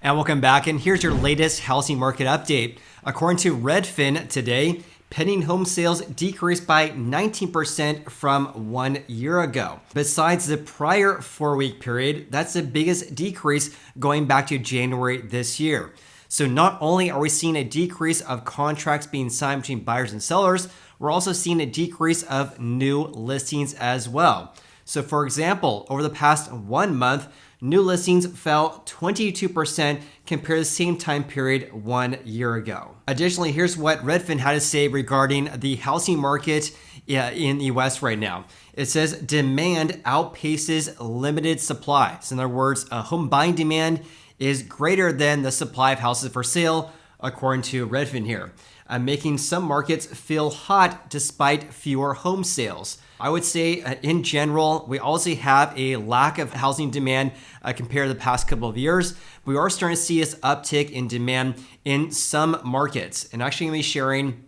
And welcome back, and here's your latest housing market update. According to Redfin today, pending home sales decreased by 19% from 1 year ago. Besides the prior 4-week period, that's the biggest decrease going back to January this year. So not only are we seeing a decrease of contracts being signed between buyers and sellers, we're also seeing a decrease of new listings as well. So for example, over the past 1 month, new listings fell 22% compared to the same time period 1 year ago. Additionally, here's what Redfin had to say regarding the housing market in the US right now. It says demand outpaces limited supply. So in other words, home buying demand is greater than the supply of houses for sale, according to Redfin here, making some markets feel hot despite fewer home sales. I would say in general, we also have a lack of housing demand compared to the past couple of years. We are starting to see this uptick in demand in some markets. And actually going to be sharing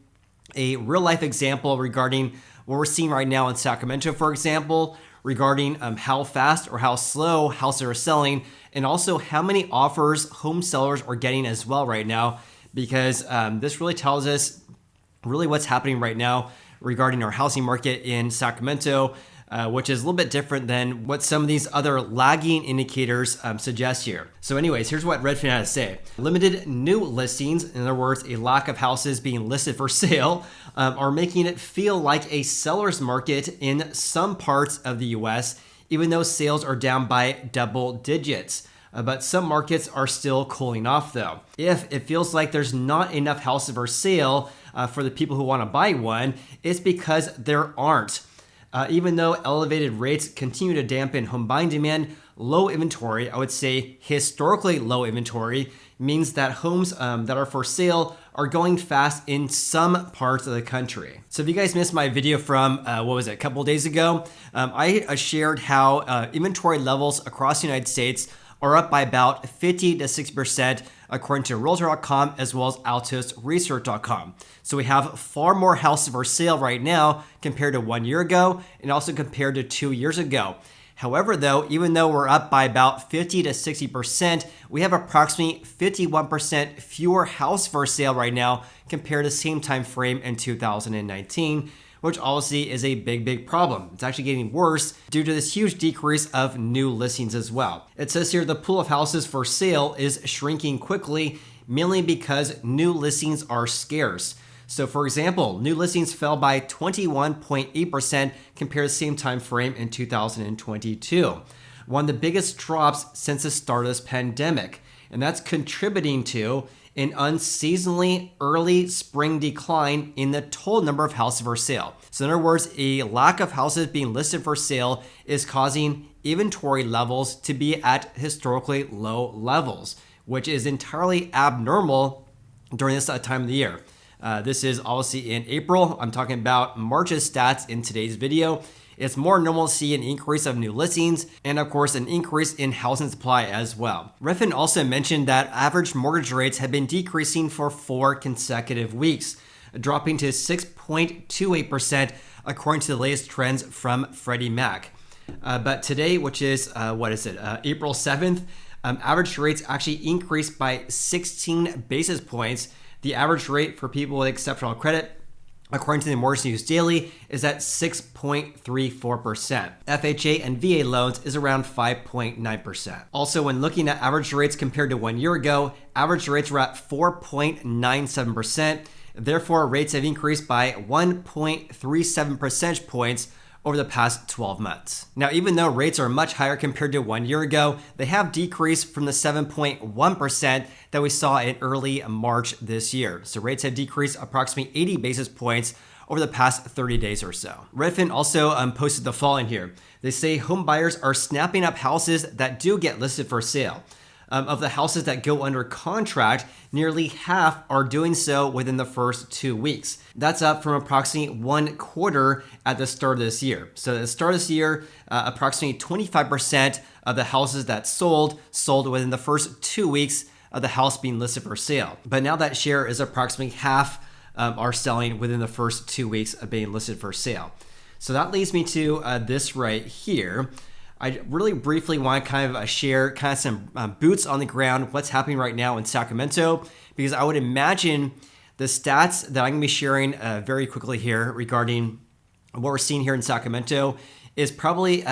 a real life example regarding what we're seeing right now in Sacramento, for example, regarding how fast or how slow houses are selling, and also how many offers home sellers are getting as well right now, because this really tells us really what's happening right now regarding our housing market in Sacramento, which is a little bit different than what some of these other lagging indicators suggest here. So anyways, here's what Redfin had to say. Limited new listings, in other words, a lack of houses being listed for sale, are making it feel like a seller's market in some parts of the US, even though sales are down by double digits. But some markets are still cooling off though. If it feels like there's not enough houses for sale for the people who want to buy one, it's because there aren't. Even though elevated rates continue to dampen home buying demand, low inventory, I would say historically low inventory, means that homes that are for sale are going fast in some parts of the country. So if you guys missed my video from, a couple of days ago, I shared how inventory levels across the United States are up by about 50 to 60% according to Realtor.com as well as AltosResearch.com. So we have far more houses for sale right now compared to 1 year ago and also compared to 2 years ago. However, though, even though we're up by about 50 to 60%, we have approximately 51% fewer houses for sale right now compared to the same time frame in 2019. Which obviously is a big problem. It's actually getting worse due to this huge decrease of new listings as well. It says here the pool of houses for sale is shrinking quickly, mainly because new listings are scarce. So for example, new listings fell by 21.8% compared to the same time frame in 2022. One of the biggest drops since the start of this pandemic. And that's contributing to an unseasonably early spring decline in the total number of houses for sale. So in other words, a lack of houses being listed for sale is causing inventory levels to be at historically low levels, which is entirely abnormal during this time of the year. This is obviously in April. I'm talking about March's stats in today's video. It's more normal to see an increase of new listings and of course an increase in housing supply as well. Redfin also mentioned that average mortgage rates have been decreasing for 4 consecutive weeks, dropping to 6.28% according to the latest trends from Freddie Mac. But today, which is, April 7th, average rates actually increased by 16 basis points. The average rate for people with exceptional credit, according to the Mortgage News Daily, is at 6.34%. FHA and VA loans is around 5.9%. Also, when looking at average rates compared to 1 year ago, average rates were at 4.97%. Therefore, rates have increased by 1.37 percentage points over the past 12 months. Now, even though rates are much higher compared to 1 year ago, they have decreased from the 7.1% that we saw in early March this year. So rates have decreased approximately 80 basis points over the past 30 days or so. Redfin also posted the following here. They say home buyers are snapping up houses that do get listed for sale. Of the houses that go under contract, nearly half are doing so within the first 2 weeks. That's up from approximately 1/4 at the start of this year. So at the start of this year, approximately 25% of the houses that sold within the first 2 weeks of the house being listed for sale. But now that share is approximately half are selling within the first 2 weeks of being listed for sale. So that leads me to this right here. I really briefly want to kind of share kind of some boots on the ground, what's happening right now in Sacramento, because I would imagine the stats that I'm going to be sharing very quickly here regarding what we're seeing here in Sacramento is probably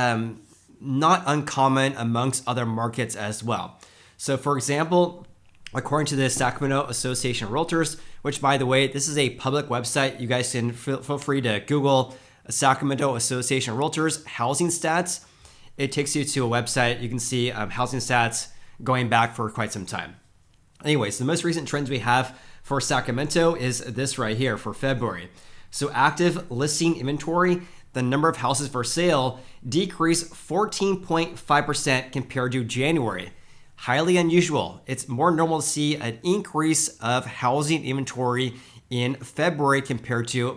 not uncommon amongst other markets as well. So for example, according to the Sacramento Association of Realtors, which by the way, this is a public website, you guys can feel free to Google Sacramento Association of Realtors housing stats. It takes you to a website. You can see housing stats going back for quite some time. Anyways, the most recent trends we have for Sacramento is this right here for February. So active listing inventory, the number of houses for sale decreased 14.5% compared to January. Highly unusual. It's more normal to see an increase of housing inventory in February compared to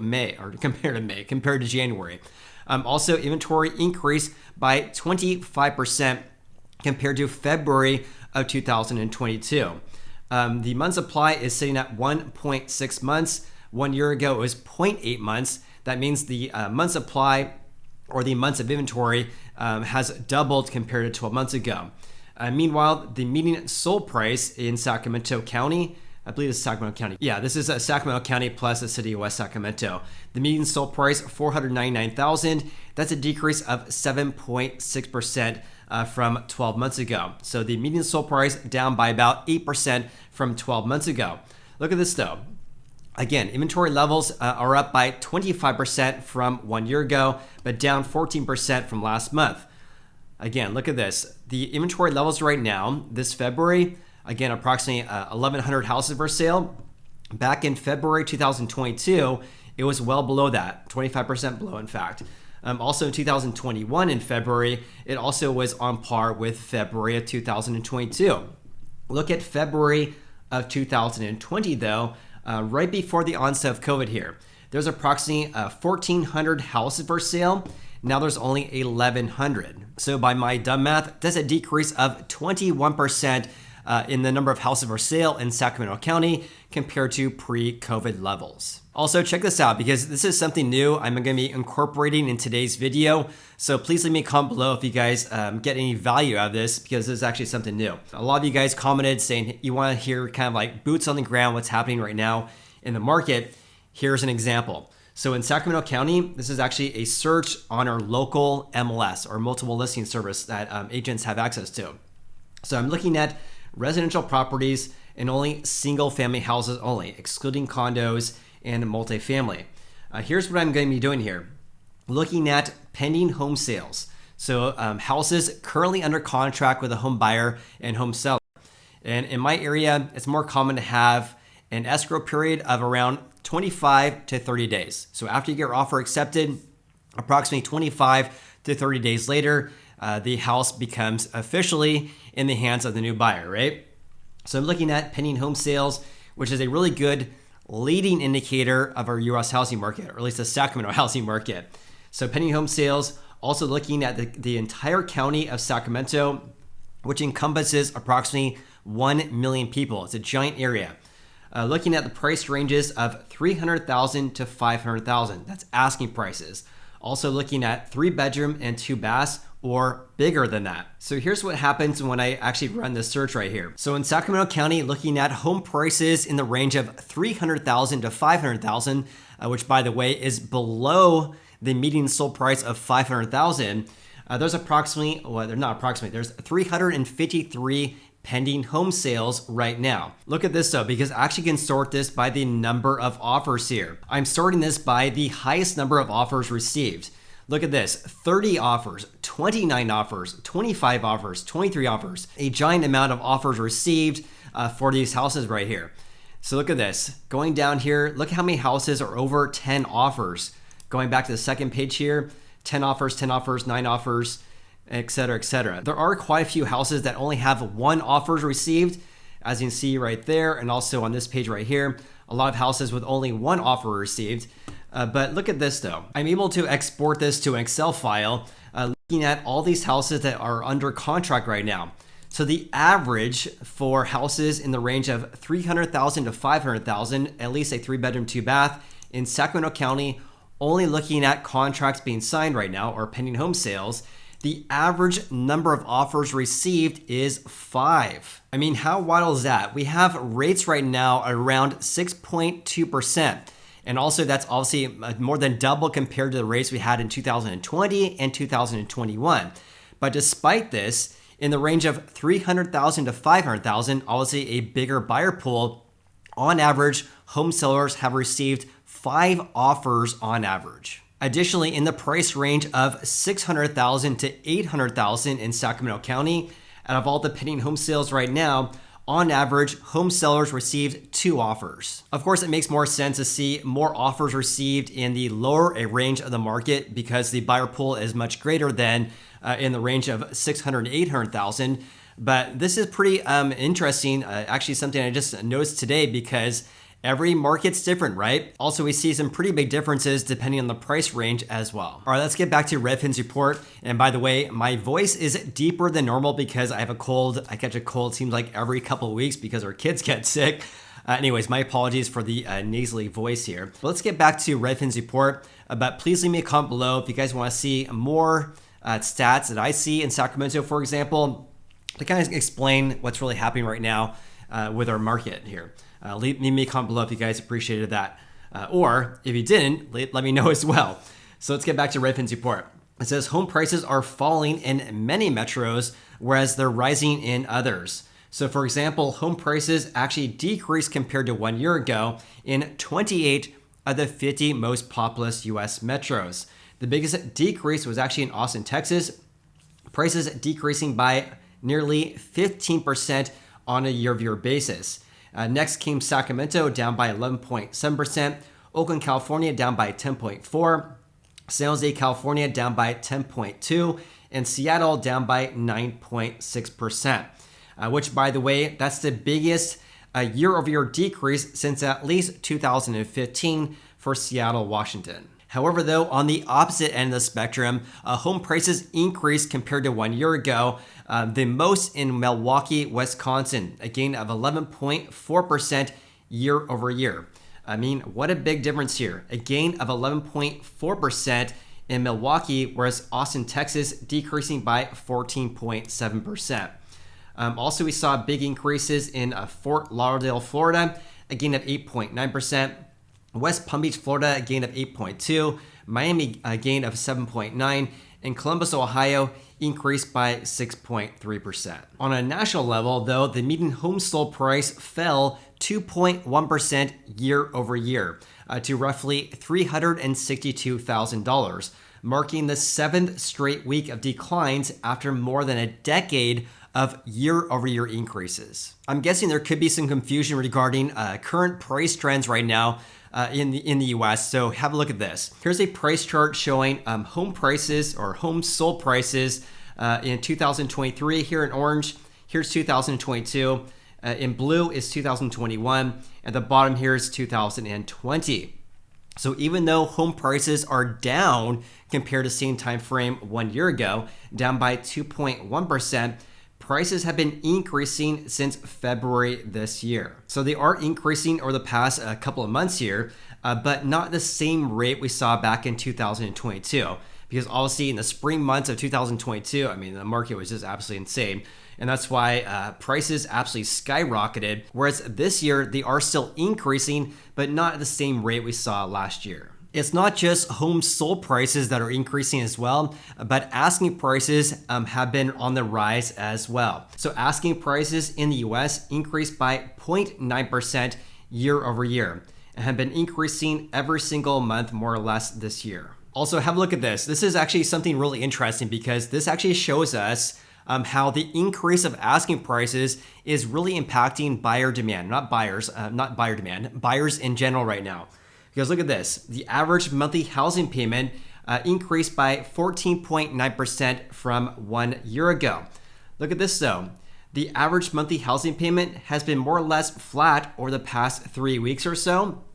January. Also, inventory increased by 25% compared to February of 2022. The month supply is sitting at 1.6 months. 1 year ago, it was 0.8 months. That means the month supply or the months of inventory has doubled compared to 12 months ago. Meanwhile, the median sold price in Sacramento County, I believe it's Sacramento County. Yeah, this is Sacramento County plus the city of West Sacramento. The median sold price, $499,000. That's a decrease of 7.6% from 12 months ago. So the median sold price down by about 8% from 12 months ago. Look at this though. Again, inventory levels are up by 25% from 1 year ago, but down 14% from last month. Again, look at this. The inventory levels right now, this February, again, approximately 1,100 houses for sale. Back in February 2022, it was well below that, 25% below, in fact. Also in 2021 in February, it also was on par with February of 2022. Look at February of 2020 though, right before the onset of COVID here. There's approximately 1,400 houses for sale. Now there's only 1,100. So by my dumb math, that's a decrease of 21% in the number of houses for sale in Sacramento County compared to pre-COVID levels. Also, check this out because this is something new I'm going to be incorporating in today's video. So please leave me a comment below if you guys get any value out of this because this is actually something new. A lot of you guys commented saying you want to hear kind of like boots on the ground, what's happening right now in the market. Here's an example. So in Sacramento County, this is actually a search on our local MLS or multiple listing service that agents have access to. So I'm looking at residential properties and only single family houses only, excluding condos and multifamily. Here's what I'm going to be doing here. Looking at pending home sales. So houses currently under contract with a home buyer and home seller. And in my area, it's more common to have an escrow period of around 25 to 30 days. So after you get your offer accepted, approximately 25 to 30 days later, the house becomes officially in the hands of the new buyer, right? So I'm looking at pending home sales, which is a really good leading indicator of our U.S. housing market, or at least the Sacramento housing market. So pending home sales, also looking at the entire county of Sacramento, which encompasses approximately 1 million people. It's a giant area. Looking at the price ranges of $300,000 to $500,000. That's asking prices. Also looking at 3-bedroom and 2 baths or bigger than that. So here's what happens when I actually run this search right here. So in Sacramento County, looking at home prices in the range of $300,000 to $500,000, which by the way is below the median sold price of $500,000. There's there's 353 pending home sales right now. Look at this though, because I actually can sort this by the number of offers here. I'm sorting this by the highest number of offers received. Look at this, 30 offers, 29 offers, 25 offers, 23 offers, a giant amount of offers received for these houses right here. So look at this, going down here, look how many houses are over 10 offers. Going back to the second page here, 10 offers, 9 offers, etc., etc. There are quite a few houses that only have 1 offer received, as you can see right there, and also on this page right here, a lot of houses with only 1 offer received. But look at this though. I'm able to export this to an Excel file, looking at all these houses that are under contract right now. So the average for houses in the range of $300,000 to $500,000, at least a 3-bedroom, 2-bath in Sacramento County, only looking at contracts being signed right now or pending home sales, the average number of offers received is 5. I mean, how wild is that? We have rates right now around 6.2%. And also that's obviously more than double compared to the rates we had in 2020 and 2021. But despite this, in the range of 300,000 to 500,000, obviously a bigger buyer pool, on average, home sellers have received 5 offers on average. Additionally, in the price range of 600,000 to 800,000 in Sacramento County, out of all the pending home sales right now, on average, home sellers received 2 offers. Of course, it makes more sense to see more offers received in the lower range of the market because the buyer pool is much greater than in the range of 600 to 800,000. But this is pretty interesting, actually something I just noticed today because every market's different, right? Also, we see some pretty big differences depending on the price range as well. All right, let's get back to Redfin's report. And by the way, my voice is deeper than normal because I have a cold. I catch a cold, it seems like every couple of weeks because our kids get sick. Anyways, my apologies for the nasally voice here. But let's get back to Redfin's report. But please leave me a comment below if you guys want to see more stats that I see in Sacramento, for example, to kind of explain what's really happening right now with our market here. Leave me a comment below if you guys appreciated that. Or if you didn't, let me know as well. So let's get back to Redfin's report. It says home prices are falling in many metros, whereas they're rising in others. So for example, home prices actually decreased compared to 1 year ago in 28 of the 50 most populous US metros. The biggest decrease was actually in Austin, Texas. Prices decreasing by nearly 15% on a year-over-year basis. Next came Sacramento, down by 11.7%. Oakland, California, down by 10.4%. San Jose, California, down by 10.2%. And Seattle, down by 9.6%. Which, by the way, that's the biggest year-over-year decrease since at least 2015 for Seattle, Washington. However, though, on the opposite end of the spectrum, home prices increased compared to 1 year ago, the most in Milwaukee, Wisconsin, a gain of 11.4% year over year. I mean, what a big difference here. A gain of 11.4% in Milwaukee, whereas Austin, Texas, decreasing by 14.7%. Also, we saw big increases in Fort Lauderdale, Florida, a gain of 8.9%. West Palm Beach, Florida, a gain of 8.2%. Miami, a gain of 7.9%. And Columbus, Ohio, increased by 6.3%. On a national level, though, the median home sold price fell 2.1% year over year to roughly $362,000, marking the 7th straight week of declines after more than a decade of year-over-year increases. I'm guessing there could be some confusion regarding current price trends right now in the US. So have a look at this. Here's a price chart showing home prices or home sold prices in 2023 here in orange. Here's 2022. In blue is 2021. At the bottom here is 2020. So even though home prices are down compared to the same time frame 1 year ago, down by 2.1%, prices have been increasing since February this year. So they are increasing over the past couple of months here, but not the same rate we saw back in 2022. Because obviously in the spring months of 2022, I mean, the market was just absolutely insane. And that's why prices absolutely skyrocketed. Whereas this year, they are still increasing, but not at the same rate we saw last year. It's not just home sold prices that are increasing as well, but asking prices have been on the rise as well. So asking prices in the US increased by 0.9% year over year and have been increasing every single month more or less this year. Also, have a look at this. This is actually something really interesting because this actually shows us how the increase of asking prices is really impacting buyer demand, buyers in general right now. Because look at this, the average monthly housing payment increased by 14.9% from 1 year ago. Look at this though, the average monthly housing payment has been more or less flat over the past 3 weeks or so.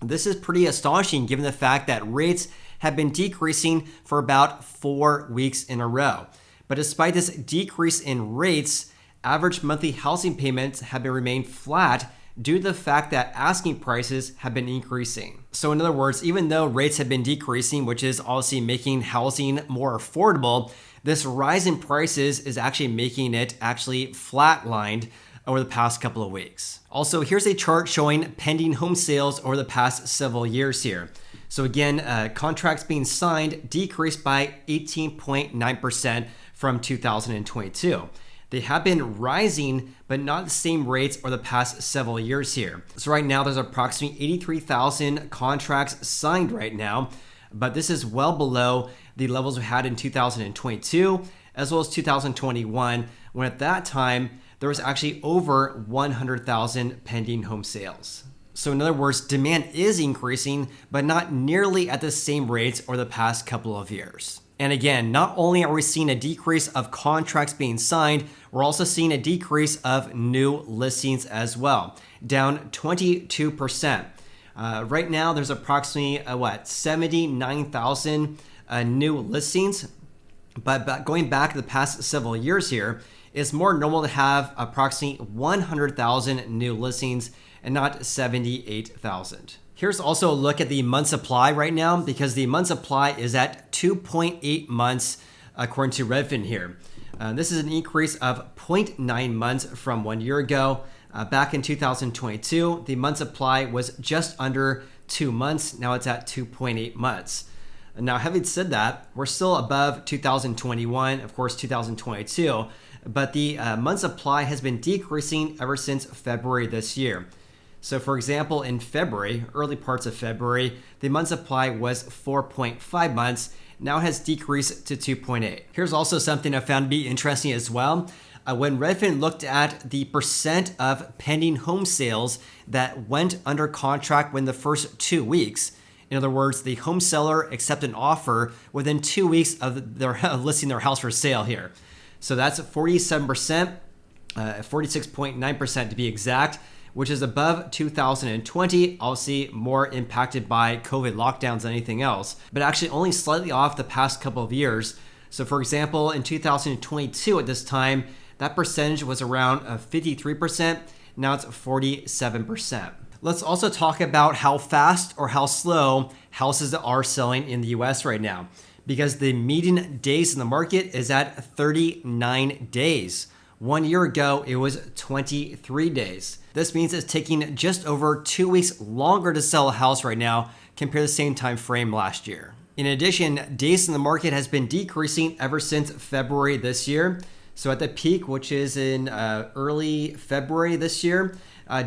This is pretty astonishing given the fact that rates have been decreasing for about 4 weeks in a row. But despite this decrease in rates, average monthly housing payments have been remained flat due to the fact that asking prices have been increasing. So in other words, even though rates have been decreasing, which is obviously making housing more affordable, this rise in prices is actually making it actually flatlined over the past couple of weeks. Also, here's a chart showing pending home sales over the past several years here. So again, contracts being signed decreased by 18.9% from 2022. They have been rising, but not at the same rates over the past several years here. So right now, there's approximately 83,000 contracts signed right now, but this is well below the levels we had in 2022, as well as 2021, when at that time, there was actually over 100,000 pending home sales. So in other words, demand is increasing, but not nearly at the same rates over the past couple of years. And again, not only are we seeing a decrease of contracts being signed, we're also seeing a decrease of new listings as well, down 22%. Right now, there's approximately 79,000 new listings. But going back to the past several years here, it's more normal to have approximately 100,000 new listings and not 78,000. Here's also a look at the month supply right now, because the month supply is at 2.8 months according to Redfin here. This is an increase of 0.9 months from 1 year ago. Back in 2022, the month supply was just under 2 months. Now it's at 2.8 months. Now, having said that, we're still above 2021, of course, 2022, but the month supply has been decreasing ever since February this year. So for example, in February, early parts of February, the month supply was 4.5 months. Now it has decreased to 2.8. Here's also something I found to be interesting as well. When Redfin looked at the percent of pending home sales that went under contract within the first 2 weeks, in other words, the home seller accepted an offer within 2 weeks of their listing their house for sale here. So that's 47%, 46.9% to be exact, which is above 2020, obviously more impacted by COVID lockdowns than anything else, but actually only slightly off the past couple of years. So for example, in 2022 at this time, that percentage was around 53%. Now it's 47%. Let's also talk about how fast or how slow houses are selling in the US right now, because the median days in the market is at 39 days. 1 year ago, it was 23 days. This means it's taking just over 2 weeks longer to sell a house right now compared to the same time frame last year. In addition, days in the market has been decreasing ever since February this year. So at the peak, which is in early February this year,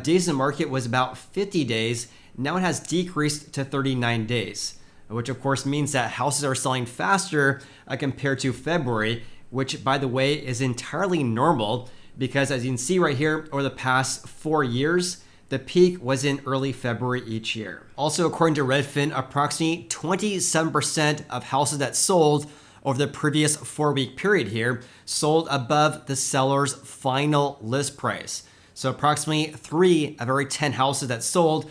days in the market was about 50 days. Now it has decreased to 39 days, which of course means that houses are selling faster compared to February, which by the way is entirely normal, because as you can see right here, over the past 4 years, the peak was in early February each year. Also, according to Redfin, approximately 27% of houses that sold over the previous 4-week period here sold above the seller's final list price. So approximately 3 of every 10 houses that sold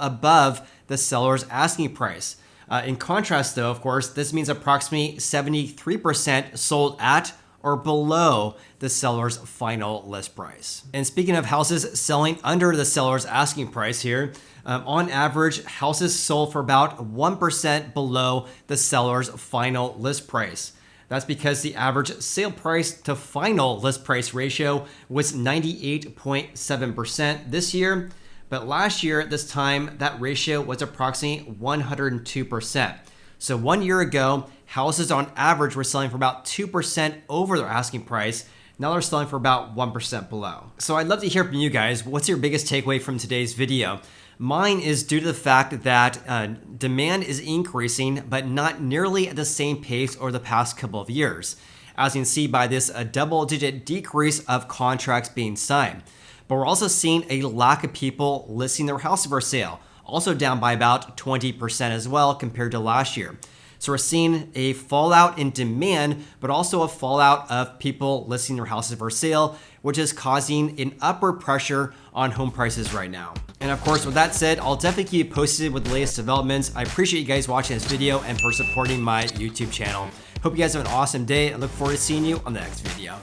above the seller's asking price. In contrast though, of course, this means approximately 73% sold at or below the seller's final list price. And speaking of houses selling under the seller's asking price here, on average, houses sold for about 1% below the seller's final list price. That's because the average sale price to final list price ratio was 98.7% this year. But last year at this time, that ratio was approximately 102%. So 1 year ago, houses on average were selling for about 2% over their asking price. Now they're selling for about 1% below. So I'd love to hear from you guys. What's your biggest takeaway from today's video? Mine is due to the fact that demand is increasing, but not nearly at the same pace over the past couple of years, as you can see by this double-digit decrease of contracts being signed. But we're also seeing a lack of people listing their house for sale, also down by about 20% as well compared to last year. So we're seeing a fallout in demand, but also a fallout of people listing their houses for sale, which is causing an upward pressure on home prices right now. And of course, with that said, I'll definitely keep you posted with the latest developments. I appreciate you guys watching this video and for supporting my YouTube channel. Hope you guys have an awesome day and look forward to seeing you on the next video.